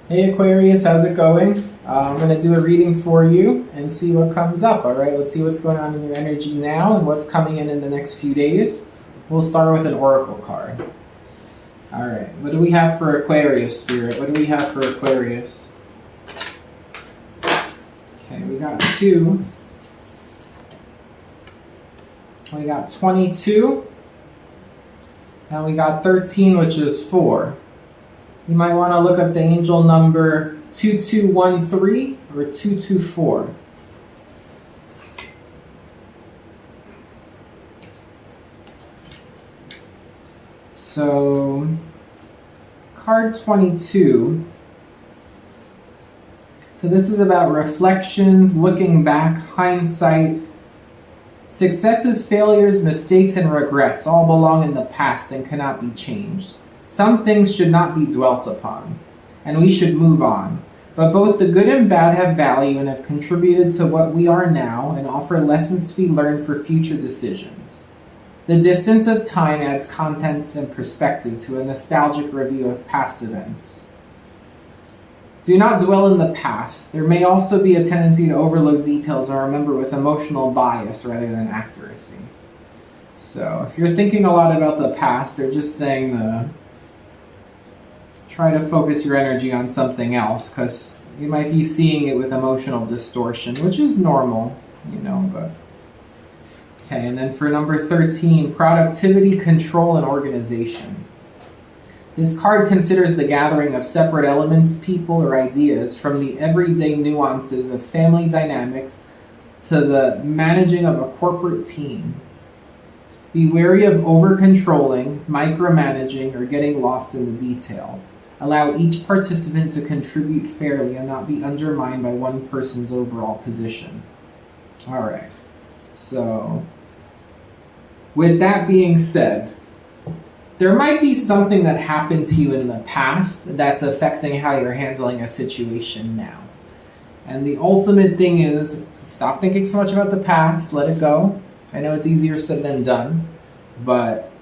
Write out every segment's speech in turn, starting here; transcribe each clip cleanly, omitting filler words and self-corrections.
Hey Aquarius, how's it going? I'm going to do a reading for you and see what comes up, alright? Let's see what's going on in your energy now and what's coming in the next few days. We'll start with an oracle card. Alright, what do we have for Aquarius, Spirit? What do we have for Aquarius? Okay, we got 2. We got 22. And we got 13, which is 4. You might want to look up the angel number 2213 or 224. So, card 22. So this is about reflections, looking back, hindsight. Successes, failures, mistakes, and regrets all belong in the past and cannot be changed. Some things should not be dwelt upon, and we should move on. But both the good and bad have value and have contributed to what we are now and offer lessons to be learned for future decisions. The distance of time adds content and perspective to a nostalgic review of past events. Do not dwell in the past. There may also be a tendency to overlook details and remember with emotional bias rather than accuracy. So if you're thinking a lot about the past, they're just saying try to focus your energy on something else, because you might be seeing it with emotional distortion, which is normal, but... Okay, and then for number 13, productivity, control, and organization. This card considers the gathering of separate elements, people, or ideas from the everyday nuances of family dynamics to the managing of a corporate team. Be wary of over-controlling, micromanaging, or getting lost in the details. Allow each participant to contribute fairly and not be undermined by one person's overall position. All right. So, with that being said, there might be something that happened to you in the past that's affecting how you're handling a situation now. And the ultimate thing is, stop thinking so much about the past, let it go. I know it's easier said than done, but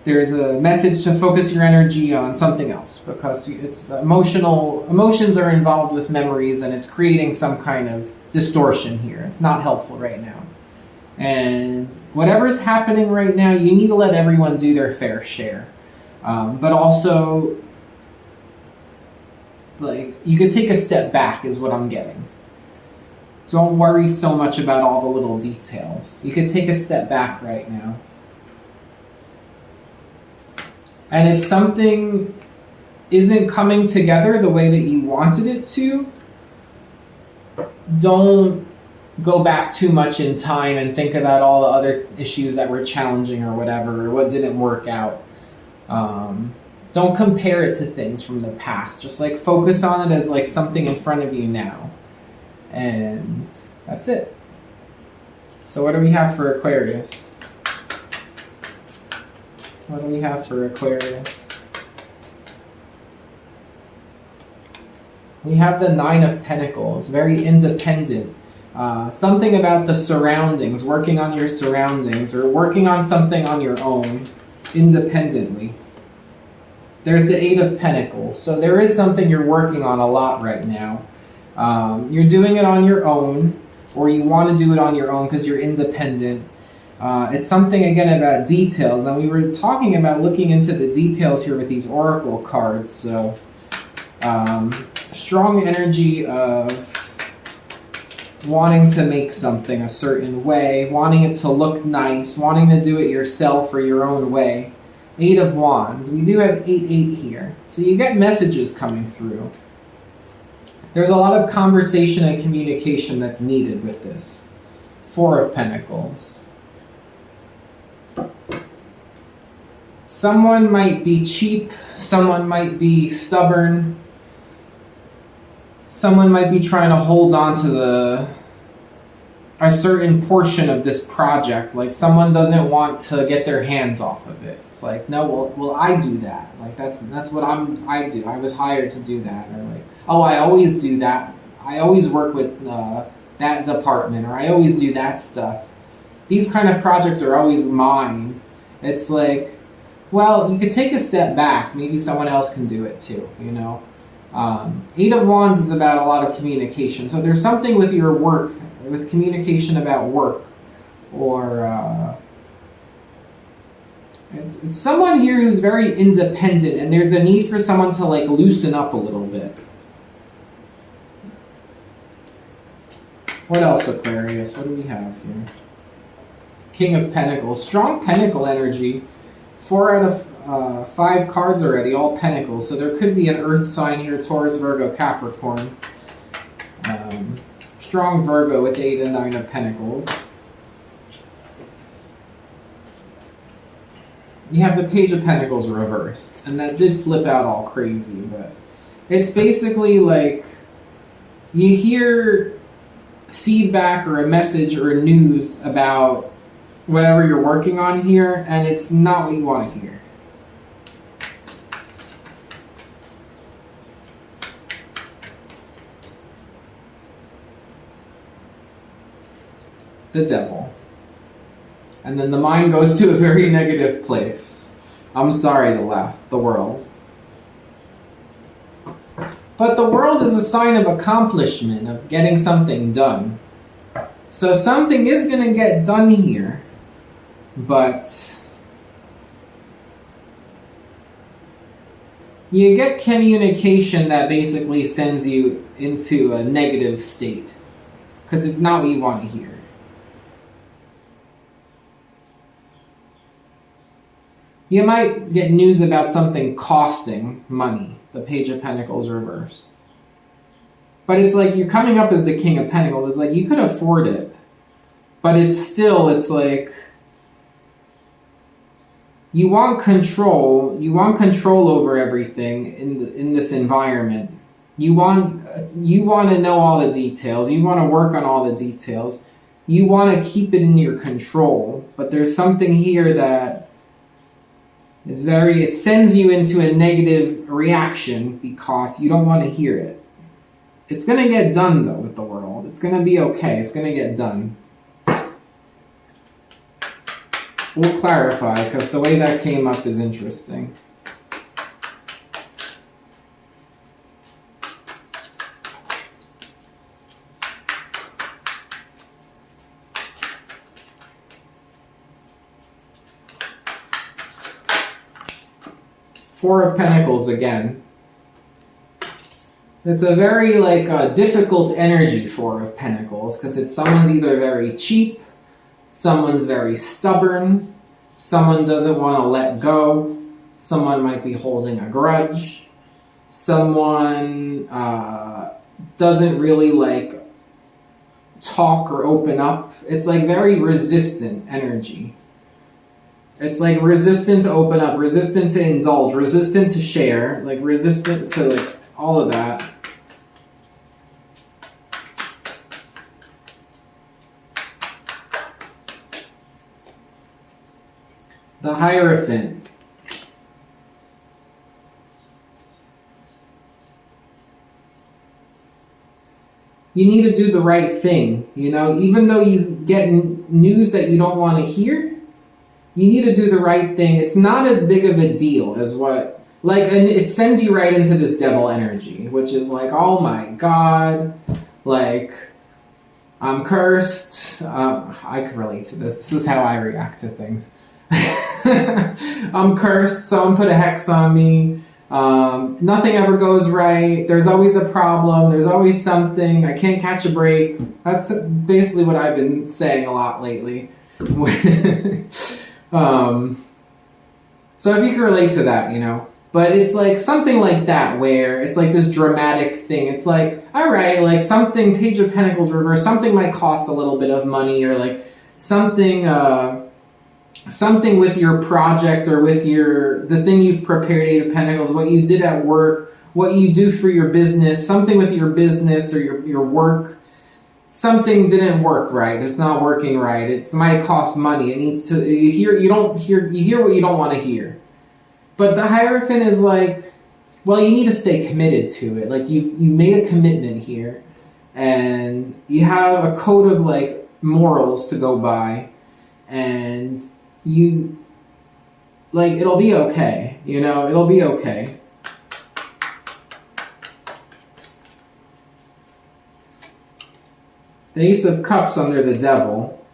there's a message to focus your energy on something else, because it's emotions are involved with memories, and it's creating some kind of distortion here. It's not helpful right now. And whatever's happening right now, you need to let everyone do their fair share. But also, you could take a step back is what I'm getting. Don't worry so much about all the little details. You could take a step back right now. And if something isn't coming together the way that you wanted it to, don't go back too much in time and think about all the other issues that were challenging or whatever, or what didn't work out. Don't compare it to things from the past. Just focus on it as something in front of you now. And that's it. So what do we have for Aquarius? What do we have for Aquarius? We have the 9 of Pentacles, very independent. Something about the surroundings, working on your surroundings, or working on something on your own, independently. There's the 8 of Pentacles, so there is something you're working on a lot right now. You're doing it on your own, or you want to do it on your own because you're independent. It's something, again, about details, and we were talking about looking into the details here with these oracle cards, so strong energy of wanting to make something a certain way, wanting it to look nice, wanting to do it yourself or your own way. 8 of Wands. We do have 8-8 here, so you get messages coming through. There's a lot of conversation and communication that's needed with this. 4 of Pentacles. Someone might be cheap, someone might be stubborn, someone might be trying to hold on to a certain portion of this project. Someone doesn't want to get their hands off of it. It's no, well, I do that. That's what I do. I was hired to do that. Or I always do that. I always work with that department, or I always do that stuff. These kind of projects are always mine. It's well, you could take a step back. Maybe someone else can do it too, Eight of Wands is about a lot of communication. So there's something with your work, with communication about work, or it's someone here who's very independent, and there's a need for someone to like loosen up a little bit. What else, Aquarius? What do we have here? King of Pentacles. Strong Pentacle energy. 4 out of 5 cards already, all Pentacles. So there could be an Earth sign here, Taurus, Virgo, Capricorn. Strong Virgo with 8 and 9 of Pentacles. You have the Page of Pentacles reversed. And that did flip out all crazy, but it's basically like you hear feedback or a message or news about whatever you're working on here, and it's not what you want to hear. The Devil. And then the mind goes to a very negative place. I'm sorry to laugh. The World. But the World is a sign of accomplishment, of getting something done. So something is going to get done here, but you get communication that basically sends you into a negative state because it's not what you want to hear. You might get news about something costing money. The Page of Pentacles reversed. But it's like you're coming up as the King of Pentacles. It's like you could afford it. But it's like you want control. You want control over everything in this environment. You want to know all the details. You want to work on all the details. You want to keep it in your control. But there's something here that it sends you into a negative reaction because you don't want to hear it. It's going to get done, though, with the World. It's going to be okay. It's going to get done. We'll clarify, because the way that came up is interesting. Four of Pentacles again. It's a very difficult energy, Four of Pentacles, because it's someone's either very cheap, someone's very stubborn, someone doesn't want to let go, someone might be holding a grudge, someone doesn't really talk or open up. It's like very resistant energy. It's like resistant to open up, resistant to indulge, resistant to share, resistant to all of that. The Hierophant. You need to do the right thing, even though you get news that you don't want to hear. You need to do the right thing. It's not as big of a deal as and it sends you right into this devil energy, which is oh my God, I'm cursed. I can relate to this. This is how I react to things. I'm cursed. Someone put a hex on me. Nothing ever goes right. There's always a problem. There's always something. I can't catch a break. That's basically what I've been saying a lot lately. So if you can relate to that, but it's something like that where it's this dramatic thing. It's all right, something, Page of Pentacles reverse, something might cost a little bit of money, or something with your project or with the thing you've prepared, Eight of Pentacles, what you did at work, what you do for your business, something with your business or your work. Something didn't work right. It's not working right. It might cost money. It needs to. You hear what you don't want to hear. But the Hierophant is you need to stay committed to it. You made a commitment here, and you have a code of morals to go by, and you it'll be okay. It'll be okay. The Ace of Cups under the Devil.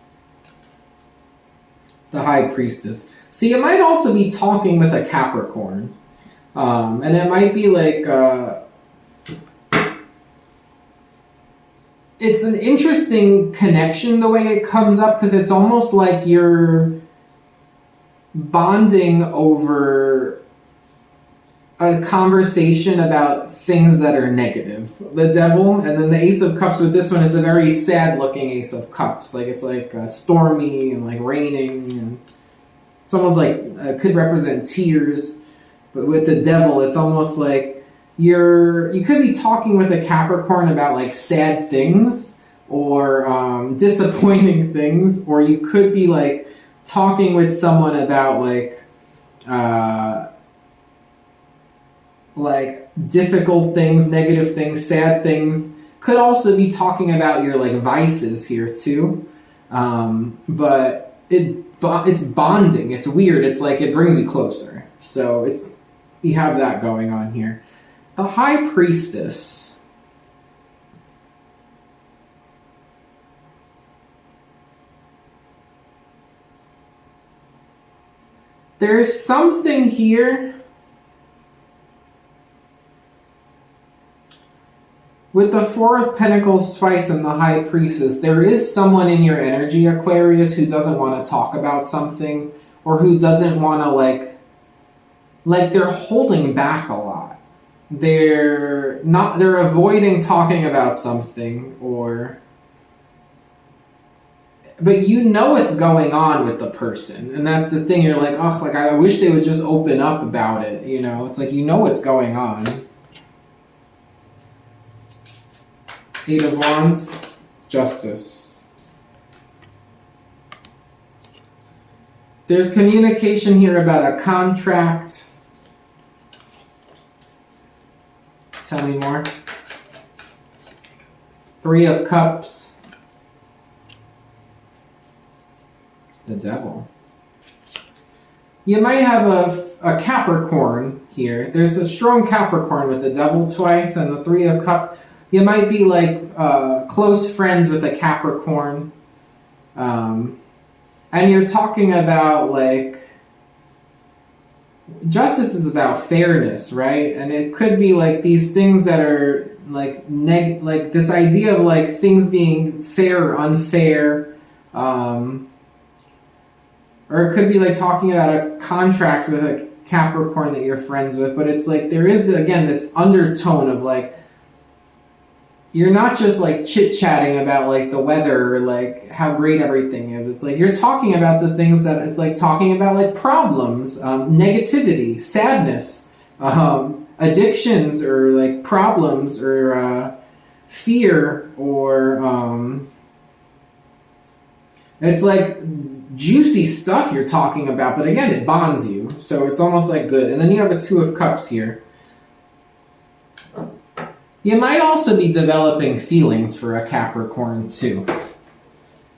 The High Priestess. So you might also be talking with a Capricorn. And it might be like... it's an interesting connection the way it comes up, because it's almost like you're bonding over a conversation about things that are negative. The Devil, and then the Ace of Cups with this one is a very sad looking Ace of Cups. Like it's like stormy and like raining, and it's almost like could represent tears. But with the Devil, it's almost like you could be talking with a Capricorn about like sad things or disappointing things, or you could be like talking with someone about like difficult things, negative things, sad things. Could also be talking about your like vices here too, but it's bonding. It's weird. It's like it brings you closer. So you have that going on here. The High Priestess. There's something here with the Four of Pentacles twice and the High Priestess. There is someone in your energy, Aquarius, who doesn't want to talk about something, or who doesn't want to like they're holding back a lot. They're avoiding talking about something, but you know what's going on with the person, and that's the thing. You're like, oh, like I wish they would just open up about it. You know, it's like you know what's going on. Eight of Wands, Justice. There's communication here about a contract. Tell me more. Three of Cups. The Devil. You might have a Capricorn here. There's a strong Capricorn with the Devil twice and the Three of Cups. You might be like close friends with a Capricorn. And you're talking about like... Justice is about fairness, right? And it could be like these things that are like like this idea of like things being fair or unfair, or it could be like talking about a contract with a Capricorn that you're friends with. But it's like there is again this undertone of like you're not just like chit-chatting about like the weather or like how great everything is. It's like you're talking about the things that it's like talking about like problems, negativity, sadness, addictions, or like problems, or fear, or it's like juicy stuff you're talking about, but again, it bonds you. So it's almost like good. And then you have a Two of Cups here. You might also be developing feelings for a Capricorn too.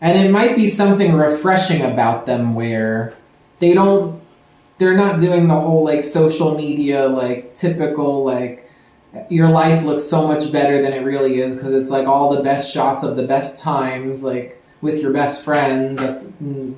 And it might be something refreshing about them where they're not doing the whole like social media, like typical, like your life looks so much better than it really is because it's like all the best shots of the best times, like with your best friends at the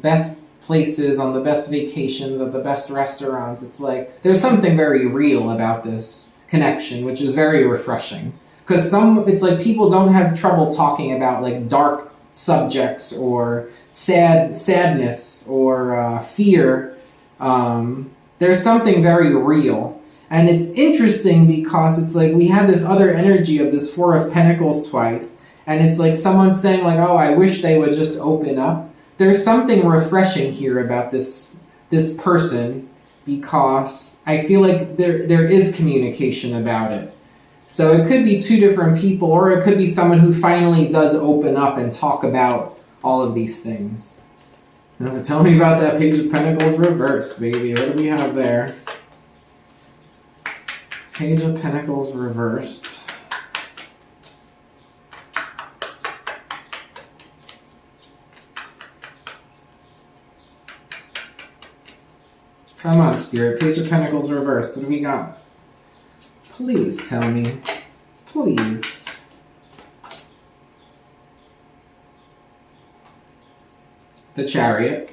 best places, on the best vacations, at the best restaurants. It's like there's something very real about this connection, which is very refreshing, because it's like people don't have trouble talking about like dark subjects or sadness or fear. There's something very real, and it's interesting because it's like we have this other energy of this Four of Pentacles twice, and it's like someone saying like, oh, I wish they would just open up. There's something refreshing here about this person, because I feel like there is communication about it. So it could be two different people, or it could be someone who finally does open up and talk about all of these things. Now, tell me about that Page of Pentacles reversed, baby. What do we have there? Page of Pentacles reversed. Come on, Spirit. Page of Pentacles reversed. What do we got? Please tell me. Please. The Chariot.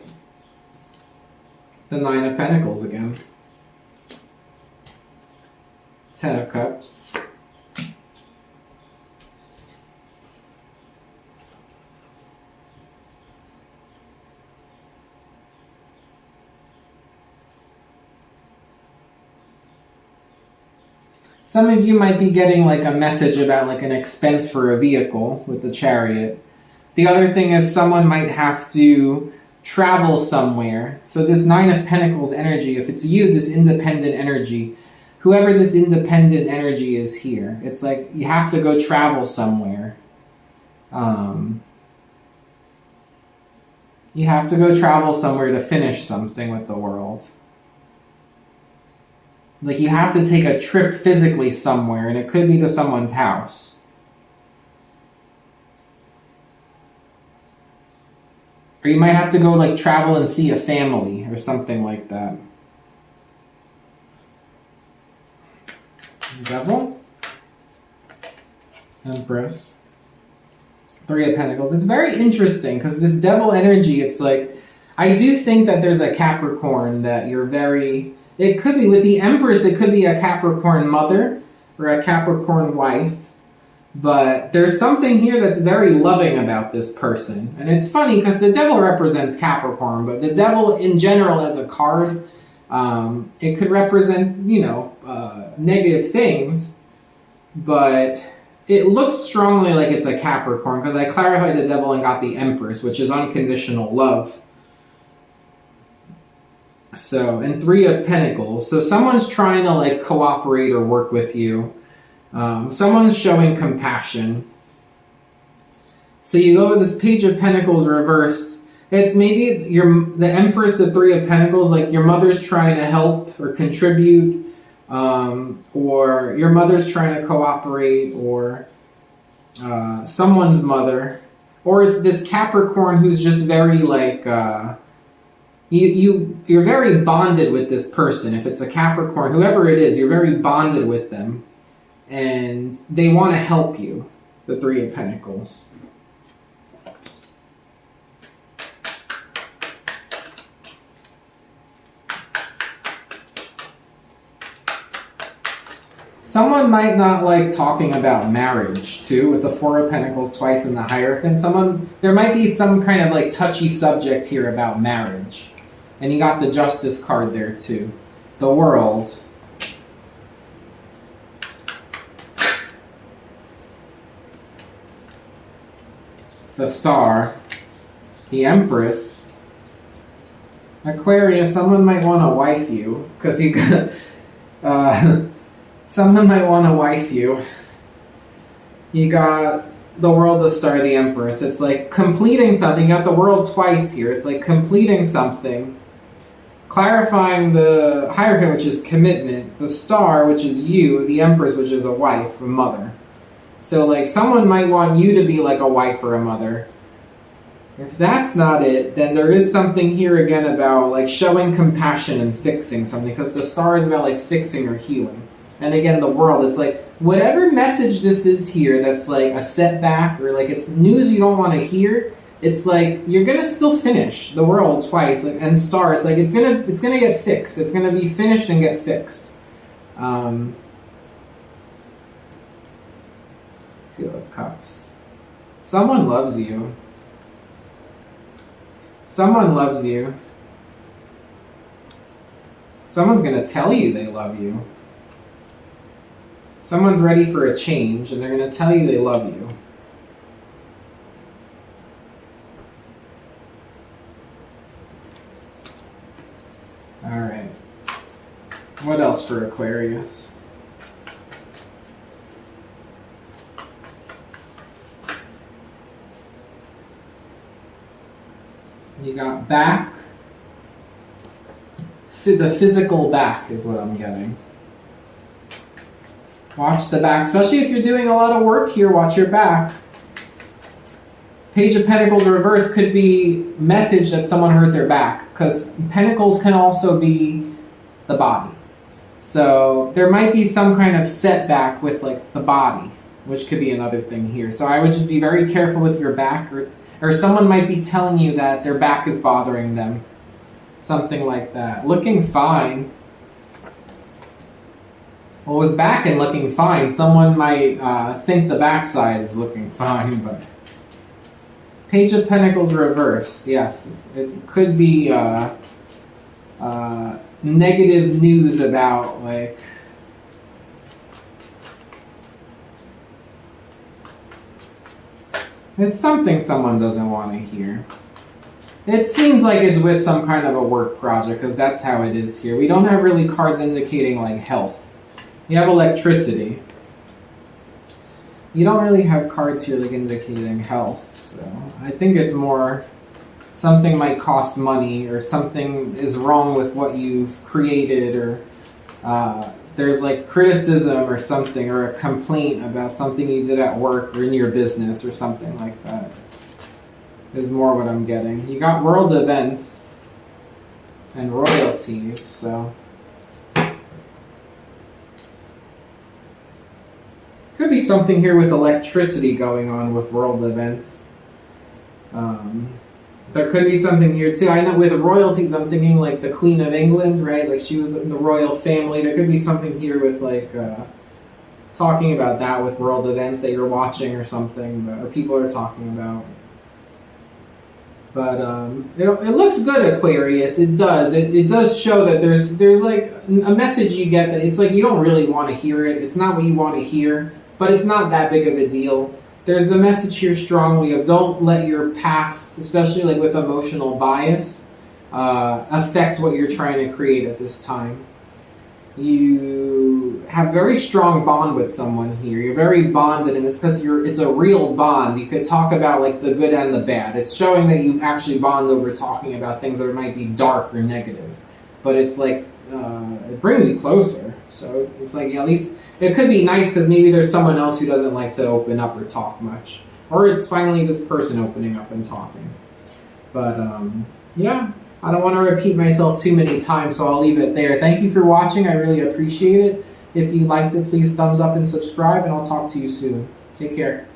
The Nine of Pentacles again. Ten of Cups. Some of you might be getting like a message about like an expense for a vehicle with the Chariot. The other thing is someone might have to travel somewhere. So this Nine of Pentacles energy, if it's you, this independent energy, whoever this independent energy is here, it's like you have to go travel somewhere. You have to go travel somewhere to finish something with the world. Like you have to take a trip physically somewhere, and it could be to someone's house. Or you might have to go like travel and see a family or something like that. Devil. Empress. Three of Pentacles. It's very interesting because this devil energy, it's like, I do think that there's a Capricorn that you're very, it could be with the Empress, it could be a Capricorn mother or a Capricorn wife. But there's something here that's very loving about this person. And it's funny because the devil represents Capricorn, but the devil in general as a card, it could represent, negative things. But it looks strongly like it's a Capricorn because I clarified the devil and got the Empress, which is unconditional love. So, and Three of Pentacles. So someone's trying to like cooperate or work with you. Someone's showing compassion. So you go with this Page of Pentacles reversed. It's maybe the Empress, the Three of Pentacles, like your mother's trying to help or contribute, or your mother's trying to cooperate, or someone's mother. Or it's this Capricorn who's just very like, you're very bonded with this person. If it's a Capricorn, whoever it is, you're very bonded with them. And they want to help you, the Three of Pentacles. Someone might not like talking about marriage, too, with the Four of Pentacles twice in the Hierophant. There might be some kind of like touchy subject here about marriage. And you got the Justice card there, too. The World. The Star, the Empress, Aquarius. Someone might want to wife you because you got. Someone might want to wife you. You got the World, the Star, the Empress. It's like completing something. You got the World twice here. It's like completing something, clarifying the Hierophant, which is commitment, the Star, which is you, the Empress, which is a wife, a mother. So, like, someone might want you to be like a wife or a mother. If that's not it, then there is something here again about, like, showing compassion and fixing something. Because the Star is about, like, fixing or healing. And again, the World, it's like, whatever message this is here that's, like, a setback or, like, it's news you don't want to hear, it's like, you're going to still finish the World twice. Like, and Star, it's like, it's gonna get fixed. It's going to be finished and get fixed. Two of Cups. Someone loves you. Someone loves you. Someone's going to tell you they love you. Someone's ready for a change, and they're going to tell you they love you. All right. What else for Aquarius? You got back. The physical back is what I'm getting. Watch the back, especially if you're doing a lot of work here, watch your back. Page of Pentacles reverse could be message that someone hurt their back, because Pentacles can also be the body. So there might be some kind of setback with like the body, which could be another thing here. So I would just be very careful with your back. Or someone might be telling you that their back is bothering them. Something like that. Looking fine. Well, with back and looking fine, someone might think the backside is looking fine, but... Page of Pentacles reversed. Yes, it could be negative news about, like... It's something someone doesn't want to hear. It seems like it's with some kind of a work project, because that's how it is here. We don't have really cards indicating, like, health. You have electricity. You don't really have cards here, like, indicating health, so... I think it's more... Something might cost money, or something is wrong with what you've created, or... there's, like, criticism or something, or a complaint about something you did at work, or in your business, or something like that. Is more what I'm getting. You got world events and royalties, so could be something here with electricity going on with world events. There could be something here too. I know with royalties, I'm thinking like the Queen of England, right? Like she was in the royal family. There could be something here with like talking about that with world events that you're watching or something, or people are talking about. But it looks good, Aquarius. It does. It does show that there's like a message you get that it's like you don't really want to hear it. It's not what you want to hear, but it's not that big of a deal. There's a message here strongly of don't let your past, especially like with emotional bias, affect what you're trying to create at this time. You have very strong bond with someone here. You're very bonded, and it's because it's a real bond. You could talk about like the good and the bad. It's showing that you actually bond over talking about things that might be dark or negative. But it's like, it brings you closer. So it's like, at least, it could be nice because maybe there's someone else who doesn't like to open up or talk much. Or it's finally this person opening up and talking. But, yeah. I don't want to repeat myself too many times, so I'll leave it there. Thank you for watching. I really appreciate it. If you liked it, please thumbs up and subscribe, and I'll talk to you soon. Take care.